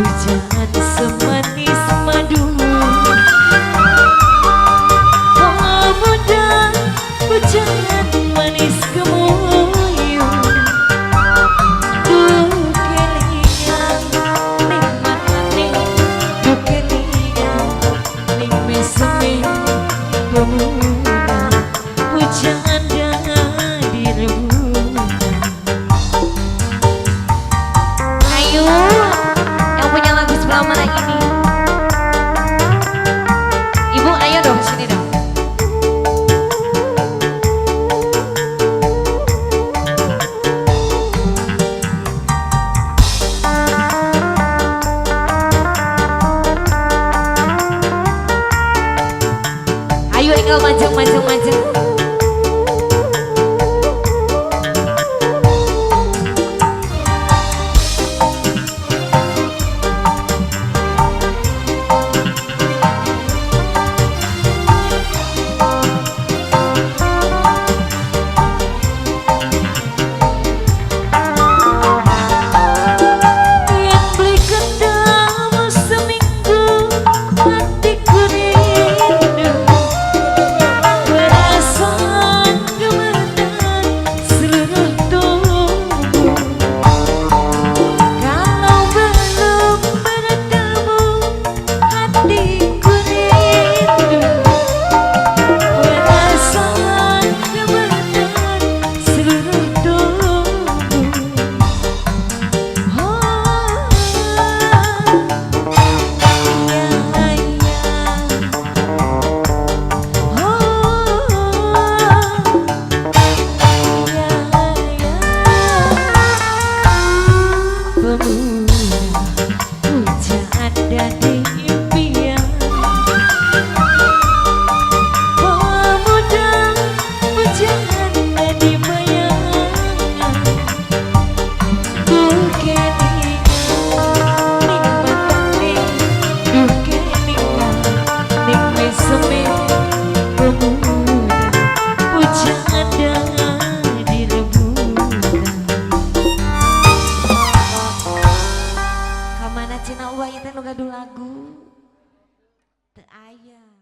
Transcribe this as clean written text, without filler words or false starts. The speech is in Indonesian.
Hujan semanis madu, pemuda hujan manis kemuyu. Duh kelingan ning matane, duh kelingan ning meseme pemuda hujan di rembulan. Ayo yang punya lagu sebelah mana ini? Ibu ayo dong sini dong. Ayo Engel majeng majeng majeng. Cina uang itu nu gaduh lagu teu aya.